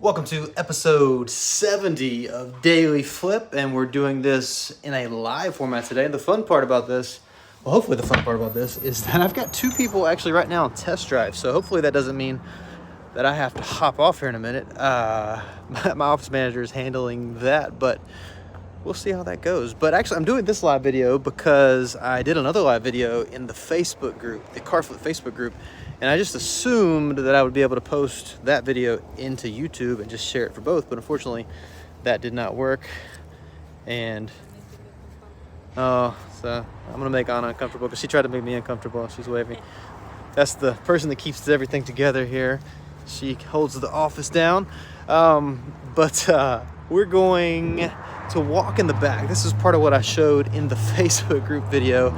Welcome to episode 70 of Daily Flip, and we're doing this in a live format today. The fun part about this, well, hopefully the fun part about this is that I've got two people actually right now on test drive, so hopefully that doesn't mean that I have to hop off here in a minute. My office manager is handling that, but we'll see how that goes. But actually, I'm doing this live video because I did another live video in the Facebook group, the Car Flip Facebook group, and I just assumed that I would be able to post that video into YouTube and just share it for both, but unfortunately, that did not work. And so I'm gonna make Anna uncomfortable because she tried to make me uncomfortable. She's waving. That's the person that keeps everything together here. She holds the office down. But we're going to walk in the back. This is part of what I showed in the Facebook group video.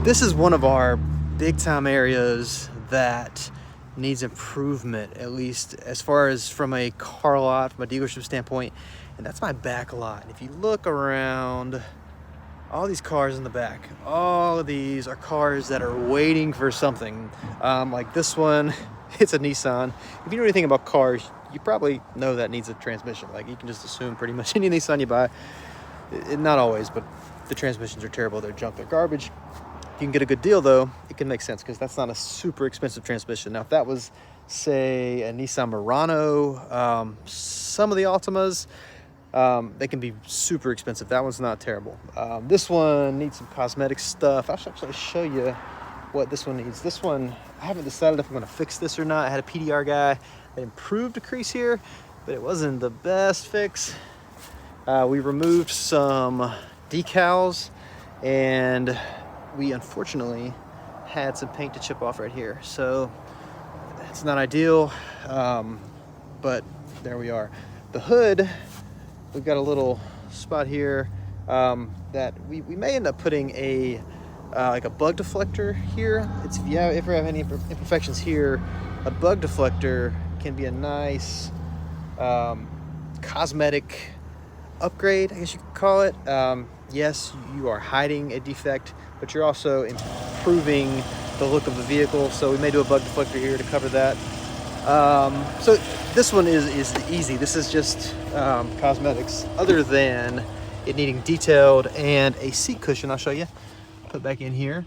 This is one of our big time areas that needs improvement, at least as far as from a car lot, from a dealership standpoint, and that's my back lot. And if you look around, all these cars in the back, all of these are cars that are waiting for something. Like this one, it's a Nissan. If you know anything about cars, you probably know that needs a transmission. Like, you can just assume pretty much any Nissan you buy, not always, but the transmissions are terrible, they're junk, they're garbage. If you can get a good deal though, it can make sense because that's not a super expensive transmission. Now, if that was, say, a Nissan Murano, some of the Altimas, they can be super expensive. That one's not terrible. This one needs some cosmetic stuff. I'll actually show you what this one needs. This one, I haven't decided if I'm going to fix this or not. I had a PDR guy that improved a crease here, but it wasn't the best fix. We removed some decals, and we unfortunately had some paint to chip off right here. So it's not ideal, but there we are. The hood, we've got a little spot here that we may end up putting a like a bug deflector here. It's, if you ever have any imperfections here, a bug deflector can be a nice cosmetic upgrade, I guess you could call it. Yes, you are hiding a defect, but you're also improving the look of the vehicle. So we may do a bug deflector here to cover that. So this one is easy. This is just cosmetics, other than it needing detailed and a seat cushion. I'll show you. Put back in here.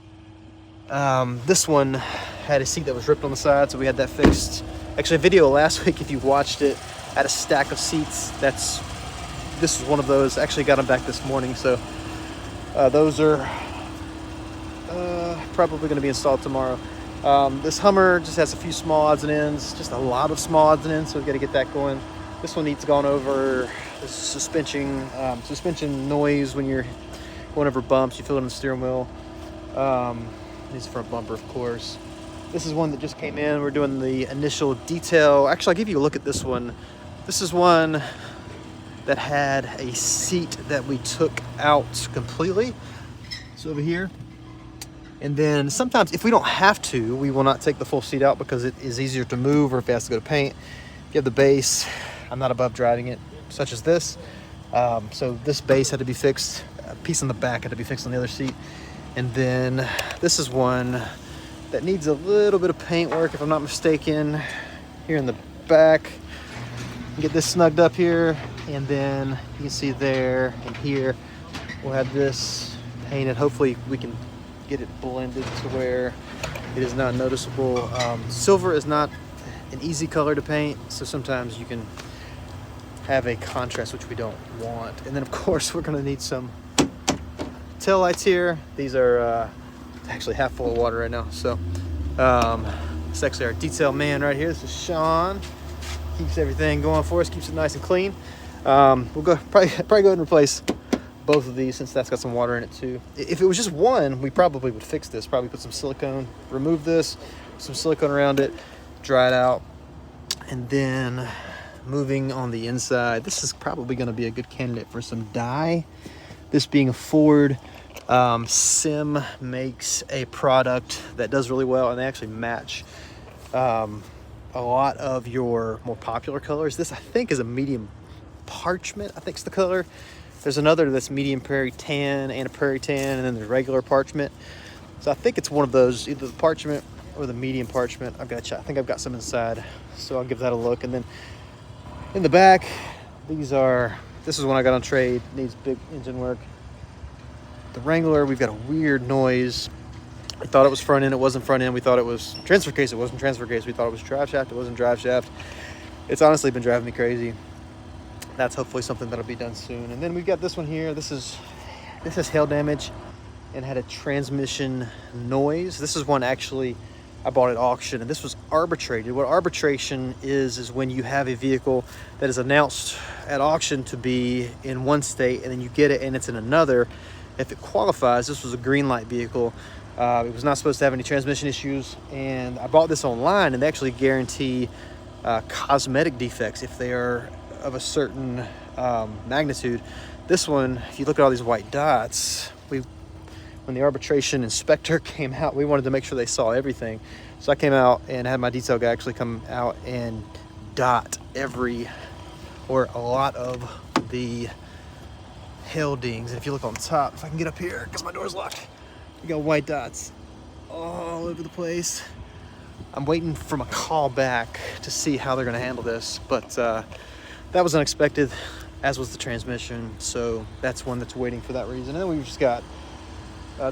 This one had a seat that was ripped on the side, so we had that fixed. Actually, a video last week, if you watched it, had a stack of seats. This is one of those. Actually got them back this morning, so those are probably going to be installed tomorrow. This Hummer just has a few small odds and ends, just a lot of small odds and ends, so we've got to get that going. This one needs gone over. The suspension noise when you're going over bumps, you feel it in the steering wheel. Needs a front bumper, of course. This is one that just came in. We're doing the initial detail. Actually, I'll give you a look at this one. This is one that had a seat that we took out completely. It's over here. And then sometimes, if we don't have to, we will not take the full seat out because it is easier to move, or if it has to go to paint. If you have the base, I'm not above driving it, such as this. So this base had to be fixed. A piece on the back had to be fixed on the other seat. And then this is one that needs a little bit of paint work, if I'm not mistaken, here in the back. Get this snugged up here, and then you can see there and here we'll have this painted. Hopefully we can get it blended to where it is not noticeable. Silver is not an easy color to paint, so sometimes you can have a contrast which we don't want. And then of course we're going to need some tail lights here. These are actually half full of water right now, so it's actually our detail man right here. This is Sean. Keeps everything going for us, keeps it nice and clean. We'll go probably go ahead and replace both of these since that's got some water in it too. If it was just one, we probably would fix this. Probably put some silicone, remove this, some silicone around it, dry it out, and then moving on the inside. This is probably going to be a good candidate for some dye. This being a Ford, Sim makes a product that does really well, and they actually match a lot of your more popular colors. This, I think, is a medium parchment, I think is the color. There's another that's medium prairie tan and a prairie tan, and then there's regular parchment. So I think it's one of those, either the parchment or the medium parchment. I think I've got some inside, so I'll give that a look. And then In the back, this is one I got on trade, needs big engine work. The Wrangler, we've got a weird noise. We thought it was front end, it wasn't front end. We thought it was transfer case, it wasn't transfer case. We thought it was drive shaft, it wasn't drive shaft. It's honestly been driving me crazy. That's hopefully something that'll be done soon. And then we've got this one here. This has hail damage and had a transmission noise. This is one actually I bought at auction, and this was arbitrated. What arbitration is when you have a vehicle that is announced at auction to be in one state, and then you get it and it's in another. If it qualifies, this was a green light vehicle. It was not supposed to have any transmission issues, and I bought this online, and they actually guarantee cosmetic defects if they are of a certain magnitude. This one, if you look at all these white dots, when the arbitration inspector came out, we wanted to make sure they saw everything. So I came out and had my detail guy actually come out and dot a lot of the hail dings. And if you look on top, if I can get up here, because my door's locked, you got white dots all over the place. I'm waiting for my call back to see how they're gonna handle this, but that was unexpected, as was the transmission. So that's one that's waiting for that reason. And then we've just got,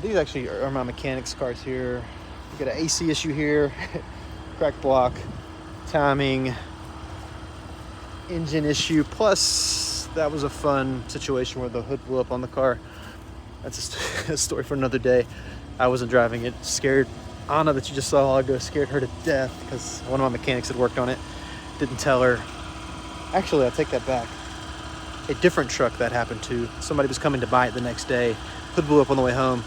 these actually are my mechanics cars here. We've got an AC issue here, cracked block, timing, engine issue. Plus, that was a fun situation where the hood blew up on the car. That's a story for another day. I wasn't driving it. Scared Anna, that you just saw a while ago, scared her to death because one of my mechanics had worked on it. Didn't tell her. Actually, I take that back. A different truck that happened to. Somebody was coming to buy it the next day. Hood blew up on the way home.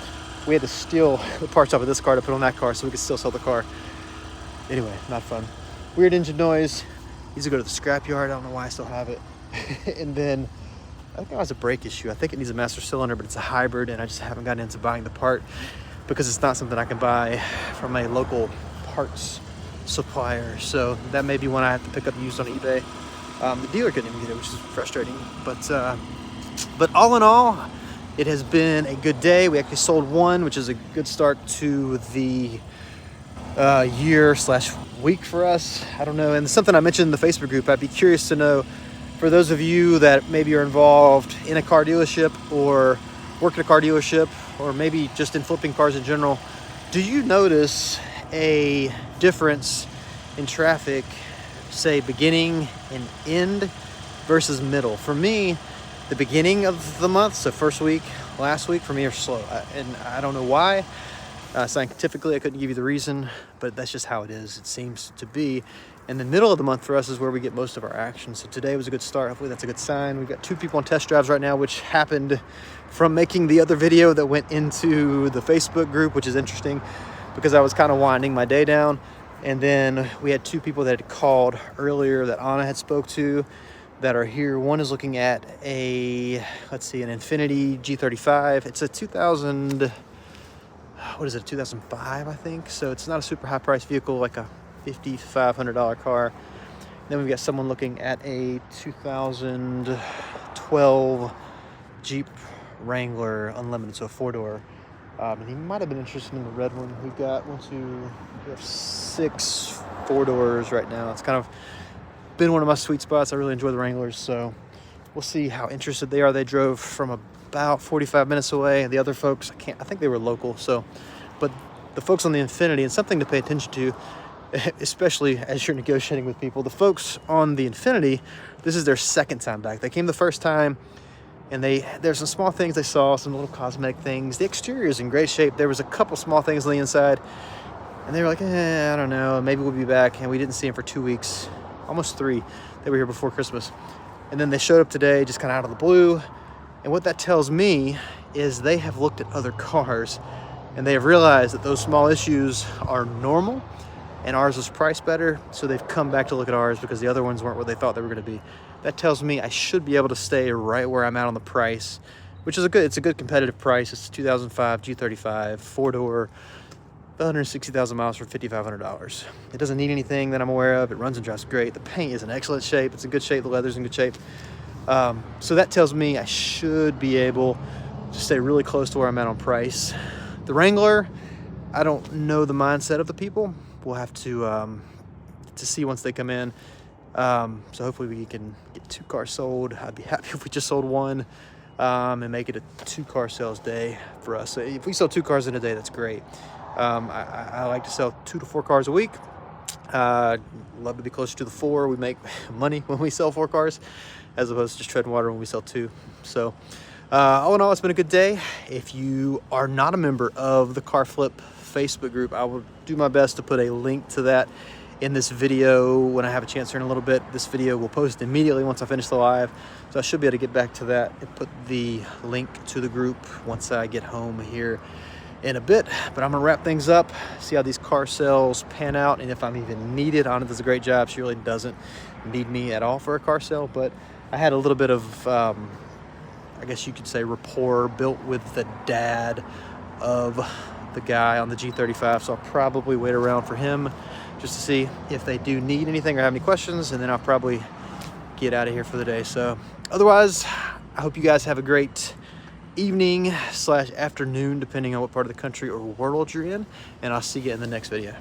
We had to steal the parts off of this car to put on that car so we could still sell the car. Anyway, not fun. Weird engine noise. Needs to go to the scrapyard. I don't know why I still have it. And then I think it has a brake issue. I think it needs a master cylinder, but it's a hybrid, and I just haven't gotten into buying the part because it's not something I can buy from a local parts supplier. So that may be one I have to pick up used on eBay. The dealer couldn't even get it, which is frustrating. But all in all, it has been a good day. We actually sold one, which is a good start to the year/week for us. I don't know. And something I mentioned in the Facebook group, I'd be curious to know, for those of you that maybe are involved in a car dealership or work at a car dealership, or maybe just in flipping cars in general, do you notice a difference in traffic, say beginning and end versus middle? For me, the beginning of the month, so first week, last week, for me are slow. And I don't know why. Scientifically, I couldn't give you the reason, but that's just how it is. It seems to be. And the middle of the month for us is where we get most of our action. So today was a good start. Hopefully that's a good sign. We've got 2 people on test drives right now, which happened from making the other video that went into the Facebook group, which is interesting because I was kind of winding my day down. And then we had 2 people that had called earlier that Anna had spoke to that are here. One is looking at an Infiniti G35. It's a 2005, I think. So it's not a super high price vehicle, like a $5,500 car. Then we've got someone looking at a 2012 Jeep Wrangler Unlimited, so a 4-door. And he might have been interested in the red one. We have 6 4-doors right now. It's kind of been one of my sweet spots. I really enjoy the Wranglers, so we'll see how interested they are. They drove from about 45 minutes away. The other folks, I think they were local. But the folks on the Infiniti, and something to pay attention to, especially as you're negotiating with people, the folks on the Infiniti, this is their second time back. They came the first time, and there's some small things they saw, some little cosmetic things. The exterior is in great shape. There was a couple small things on the inside, and they were like, I don't know, maybe we'll be back. And we didn't see them for 2 weeks, almost 3. They were here before Christmas. And then they showed up today just kind of out of the blue. And what that tells me is they have looked at other cars, and they have realized that those small issues are normal, and ours was priced better, so they've come back to look at ours because the other ones weren't what they thought they were going to be. That tells me I should be able to stay right where I'm at on the price, which is it's a good competitive price. It's a 2005 G35 4-door, 160,000 miles for $5,500. It doesn't need anything that I'm aware of. It runs and drives great. The paint is in excellent shape. It's in good shape. The leather's in good shape. So that tells me I should be able to stay really close to where I'm at on price. The Wrangler, I don't know the mindset of the people. We'll have to see once they come in. So hopefully we can get 2 cars sold. I'd be happy if we just sold one, and make it a 2-car sales day for us. So if we sell 2 cars in a day, that's great. I like to sell 2 to 4 cars a week. Love to be closer to the 4. We make money when we sell 4 cars as opposed to just treading water when we sell 2. So all in all, it's been a good day. If you are not a member of the Car Flip Facebook group, I will do my best to put a link to that in this video when I have a chance here in a little bit. This video will post immediately once I finish the live, so I should be able to get back to that and put the link to the group once I get home here in a bit. But I'm gonna wrap things up, see how these car sales pan out, and if I'm even needed. Anna does a great job. She really doesn't need me at all for a car sale, but I had a little bit of I guess you could say rapport built with the dad of the guy on the G35, so I'll probably wait around for him just to see if they do need anything or have any questions, and then I'll probably get out of here for the day. So otherwise, I hope you guys have a great evening / afternoon, depending on what part of the country or world you're in, and I'll see you in the next video.